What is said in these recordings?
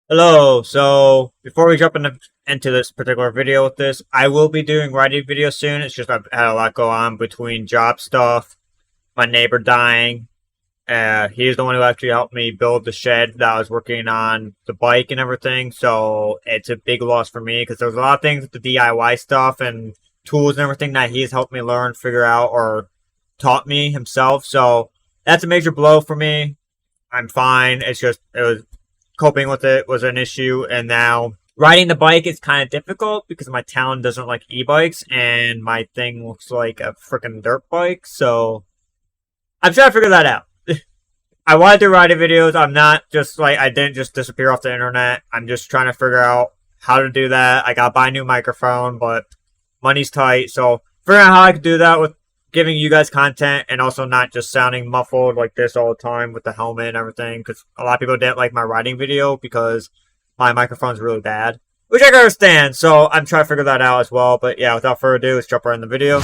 Hello, so before we jump into this particular video with this, I will be doing writing videos soon. It's just I've had a lot go on between job stuff, my neighbor dying. He's the one who actually helped me build the shed that I was working on the bike and everything. So it's a big loss for me because there's a lot of things with the DIY stuff and tools and everything that he's helped me learn, figure out, or taught me himself. So that's a major blow for me. I'm fine. It's just it was coping with it was an issue, and now riding the bike is kind of difficult because my town doesn't like e-bikes and my thing looks like a freaking dirt bike. So I'm trying to figure that out. I want to do riding videos. I'm not just like I didn't just disappear off the internet. I'm just trying to figure out how to do that. I gotta buy a new microphone, but money's tight. So figuring out how I could do that with giving you guys content and also not just sounding muffled like this all the time with the helmet and everything, because a lot of people didn't like my riding video because my microphone's really bad, which I can understand. So I'm trying to figure that out as well. But yeah, without further ado, let's jump right in the video.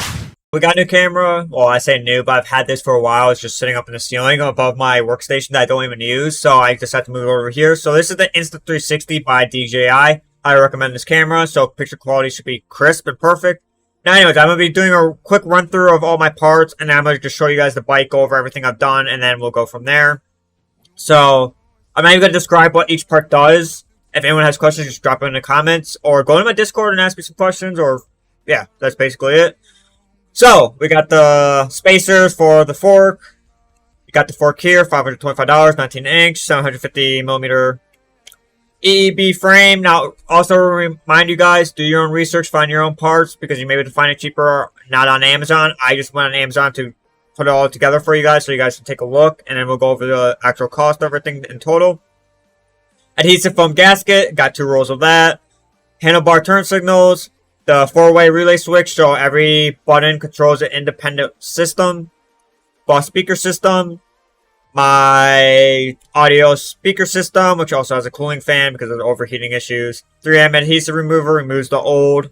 We got a new camera. Well, I say new, but I've had this for a while. It's just sitting up in the ceiling above my workstation that I don't even use, so I just have to move it over here. So this is the Insta360 by DJI. I recommend this camera, so picture quality should be crisp and perfect. Now, anyways, I'm going to be doing a quick run-through of all my parts, and then I'm going to just show you guys the bike, go over everything I've done, and then we'll go from there. So, I'm not even going to describe what each part does. If anyone has questions, just drop it in the comments, or go to my Discord and ask me some questions, or, yeah, that's basically it. So, we got the spacers for the fork. You got the fork here, $525, 19-inch, 750mm EEB frame. Now, also remind you guys, do your own research, find your own parts, because you may be able to find it cheaper, not on Amazon. I just went on Amazon to put it all together for you guys, so you guys can take a look, and then we'll go over the actual cost of everything in total. Adhesive foam gasket, got 2 rolls of that. Handlebar turn signals, the 4-way relay switch, so every button controls an independent system. Boss speaker system. My audio speaker system, which also has a cooling fan because of the overheating issues. 3M adhesive remover removes the old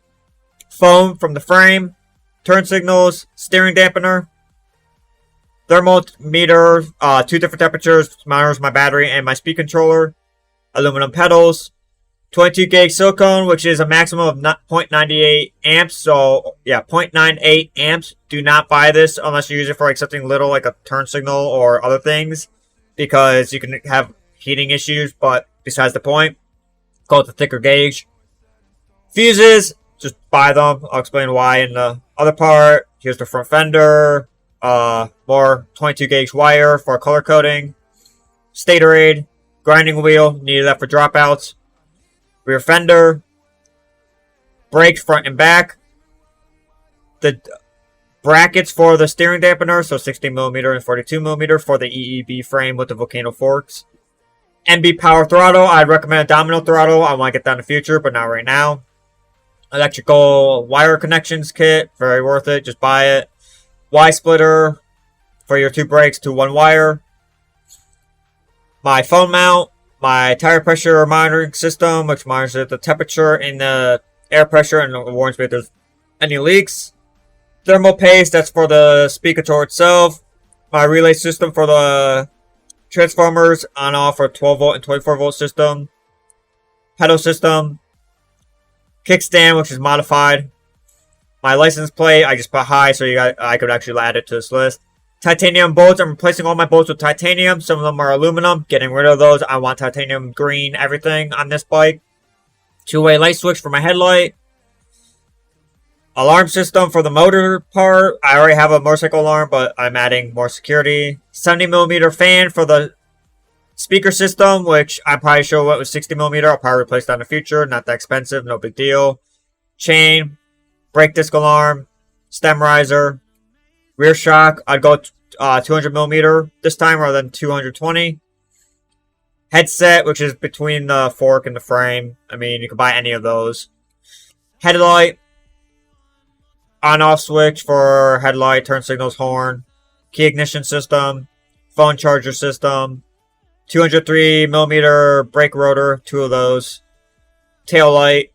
foam from the frame. Turn signals, steering dampener. Thermometer, 2 different temperatures, monitors my battery and my speed controller. Aluminum pedals. 22 gauge silicone, which is a maximum of 0.98 amps. So, yeah, 0.98 amps. Do not buy this unless you use it for like something little like a turn signal or other things, because you can have heating issues, but besides the point. Go with the thicker gauge. Fuses, just buy them. I'll explain why in the other part. Here's the front fender. More 22 gauge wire for color coding. Stator aid. Grinding wheel, needed that for dropouts. Rear fender, brakes front and back, the brackets for the steering dampener, so 60mm and 42mm for the EEB frame with the volcano forks. NB power throttle, I'd recommend a domino throttle. I want to get that in the future, but not right now. Electrical wire connections kit, very worth it, just buy it. Y splitter for your 2 brakes to 1 wire. My phone mount. My tire pressure monitoring system, which monitors the temperature and the air pressure and warns me if there's any leaks. Thermal paste, that's for the speed controller itself. My relay system for the transformers, on off for 12 volt and 24 volt system. Pedal system. Kickstand, which is modified. My license plate, I just put high so I could actually add it to this list. Titanium bolts, I'm replacing all my bolts with titanium. Some of them are aluminum. Getting rid of those. I want titanium green everything on this bike. 2-way light switch for my headlight. Alarm system for the motor part. I already have a motorcycle alarm, but I'm adding more security. 70mm fan for the speaker system, which I probably show what was 60mm. I'll probably replace that in the future. Not that expensive. No big deal. Chain. Brake disc alarm. Stem riser. Rear shock, I'd go 200mm this time rather than 220. Headset, which is between the fork and the frame. I mean, you can buy any of those. Headlight. On-off switch for headlight, turn signals, horn. Key ignition system. Phone charger system. 203mm brake rotor, 2 of those. Tail light.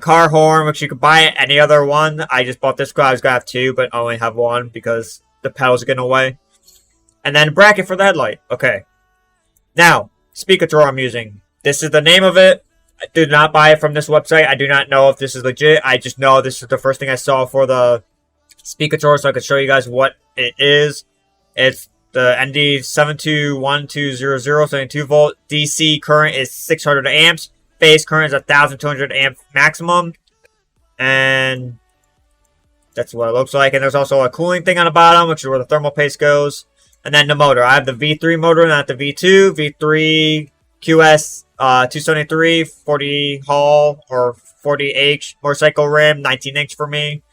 Car horn, which you could buy any other one. I just bought this because I was going to have 2, but I only have 1 because the pedals are getting away. And then bracket for the headlight. Okay. Now, speed control I'm using. This is the name of it. I did not buy it from this website. I do not know if this is legit. I just know this is the first thing I saw for the speed controller, so I could show you guys what it is. It's the ND721200, 72 volt. DC current is 600 amps. Phase current is 1,200 amp maximum. And that's what it looks like. And there's also a cooling thing on the bottom, which is where the thermal paste goes. And then the motor. I have the V3 motor, not the V2. V3 QS 273, 40 Hall or 40H motorcycle rim, 19-inch for me.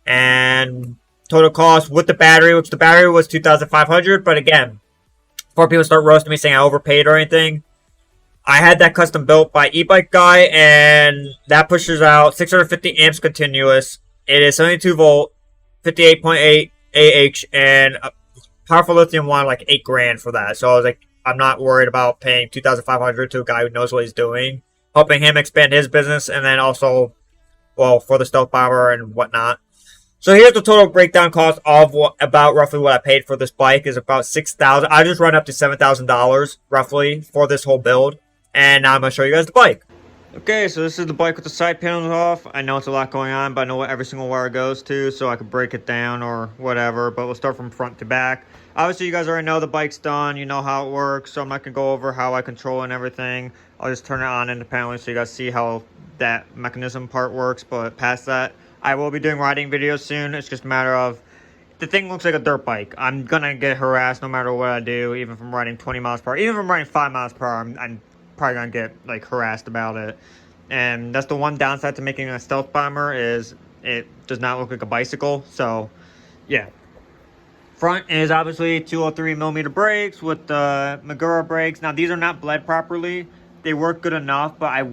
And total cost with the battery, which the battery was $2,500. But again, before people start roasting me saying I overpaid or anything, I had that custom built by e-bike guy, and that pushes out 650 amps continuous. It is 72 volt, 58.8 AH, and a powerful lithium one like $8,000 for that. So I was like, I'm not worried about paying $2,500 to a guy who knows what he's doing. Helping him expand his business, and then also, well, for the stealth bomber and whatnot. So here's the total breakdown cost of about roughly what I paid for this bike is about $6,000. I just run up to $7,000 roughly for this whole build. And now I'm going to show you guys the bike. Okay, so this is the bike with the side panels off. I know it's a lot going on, but I know what every single wire goes to, so I can break it down or whatever. But we'll start from front to back. Obviously, you guys already know the bike's done. You know how it works, so I'm not going to go over how I control it and everything. I'll just turn it on independently so you guys see how that mechanism part works. But past that, I will be doing riding videos soon. It's just a matter of, the thing looks like a dirt bike. I'm going to get harassed no matter what I do, even from riding 20 miles per hour. Even from riding 5 miles per hour, I'm probably gonna get like harassed about it. And that's the one downside to making a stealth bomber, is it does not look like a bicycle. So yeah, front is obviously 203mm brakes with the Magura brakes. Now these are not bled properly. They work good enough, but I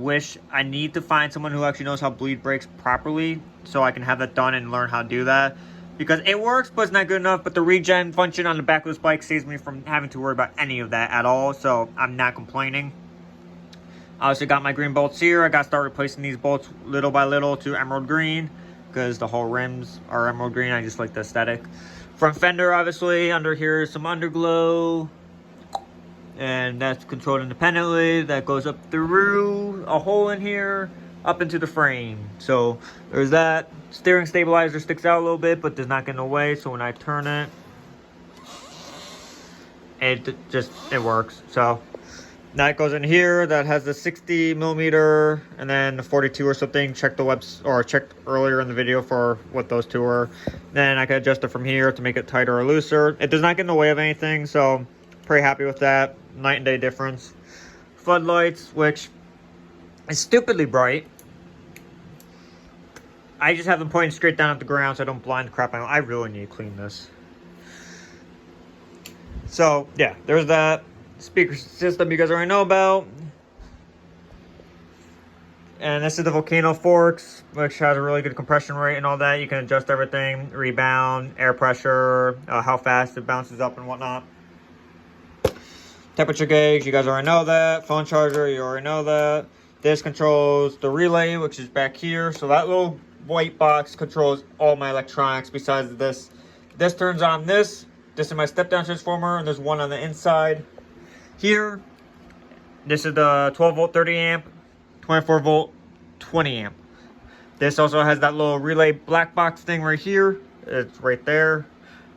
need to find someone who actually knows how to bleed brakes properly so I can have that done and learn how to do that, because it works but it's not good enough. But the regen function on the back of this bike saves me from having to worry about any of that at all, so I'm not complaining. I also got my green bolts here. I got to start replacing these bolts little by little to emerald green, because the whole rims are emerald green. I just like the aesthetic. Front fender, obviously. Under here is some underglow, and that's controlled independently. That goes up through a hole in here, up into the frame. So there's that. Steering stabilizer sticks out a little bit, but does not get in the way. So when I turn it, it works. So that goes in here. That has the 60mm and then the 42 or something. Check the checked earlier in the video for what those two were. Then I can adjust it from here to make it tighter or looser. It does not get in the way of anything, so pretty happy with that. Night and day difference. Floodlights, which is stupidly bright. I just have them pointing straight down at the ground so I don't blind the crap out. I really need to clean this. So yeah, there's that. Speaker system you guys already know about. And this is the Volcano Forks, which has a really good compression rate and all that. You can adjust everything, rebound, air pressure, how fast it bounces up and whatnot. Temperature gauge, you guys already know that. Phone charger, you already know that. This controls the relay, which is back here. So that little white box controls all my electronics besides this. This turns on this. This is my step-down transformer, and there's one on the inside. Here, this is the 12 volt 30 amp, 24 volt 20 amp. This also has that little relay black box thing right here. It's right there.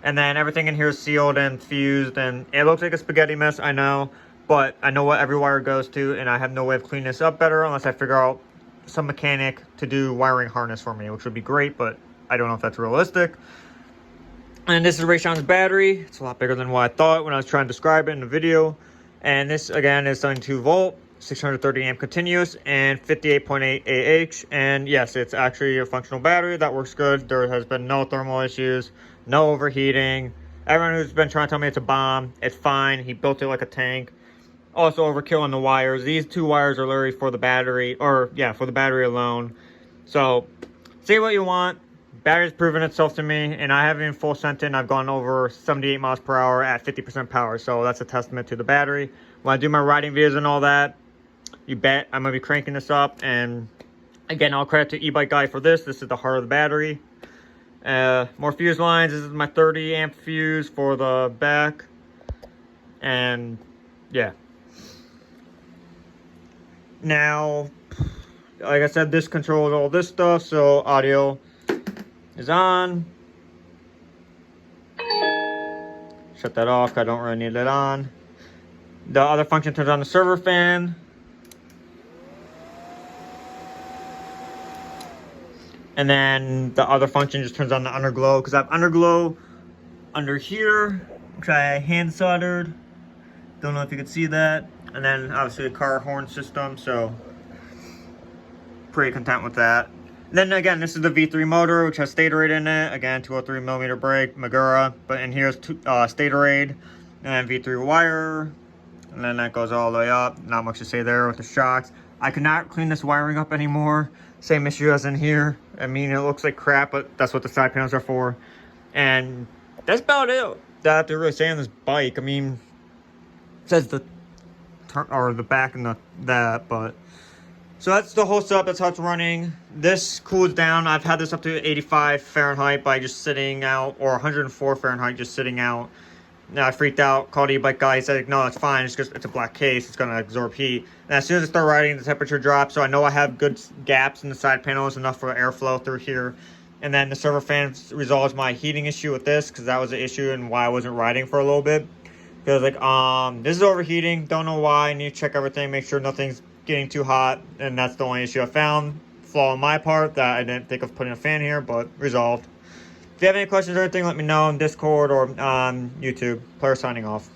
And then everything in here is sealed and fused, and it looks like a spaghetti mess, I know. But I know what every wire goes to, and I have no way of cleaning this up better unless I figure out some mechanic to do wiring harness for me, which would be great, but I don't know if that's realistic. And this is Rayshon's battery. It's a lot bigger than what I thought when I was trying to describe it in the video. And this, again, is 72 volt, 630 amp continuous, and 58.8 AH. And yes, it's actually a functional battery. That works good. There has been no thermal issues, no overheating. Everyone who's been trying to tell me it's a bomb, it's fine. He built it like a tank. Also overkill on the wires. These two wires are literally for the battery, or yeah, for the battery alone. So, say what you want. Battery's proven itself to me, and I haven't even full sent in. I've gone over 78 miles per hour at 50% power, so that's a testament to the battery. When I do my riding videos and all that, you bet I'm going to be cranking this up. And again, all credit to e-bike guy for this. This is the heart of the battery. More fuse lines. This is my 30 amp fuse for the back. And yeah. Now, like I said, this controls all this stuff, so audio is on. Shut that off, I don't really need it on. The other function turns on the server fan. And then the other function just turns on the underglow, because I have underglow under here, which I hand soldered. Don't know if you can see that. And then obviously the car horn system, so pretty content with that. And then again, this is the V3 motor, which has Statorade in it. Again, 203mm brake, Magura. But in here's Statorade, and then V3 wire. And then that goes all the way up. Not much to say there with the shocks. I could not clean this wiring up anymore. Same issue as in here. I mean, it looks like crap, but that's what the side panels are for. And that's about it that I have to really say on this bike. I mean, it says the turn or the back and that, but so that's the whole setup. That's how it's running. This cools down. I've had this up to 85 Fahrenheit by just sitting out, or 104 Fahrenheit just sitting out. Now I freaked out, called the e-bike guy. He said, no, it's fine. It's just, it's a black case. It's going to absorb heat. And as soon as I start riding, the temperature drops. So I know I have good gaps in the side panels, enough for airflow through here. And then the server fan resolves my heating issue with this, because that was the issue and why I wasn't riding for a little bit. Because like, this is overheating. Don't know why. I need to check everything, make sure nothing's getting too hot. And that's the only issue I found. Flaw on my part that I didn't think of putting a fan here, but resolved. If you have any questions or anything, let me know on Discord or on YouTube. Player signing off.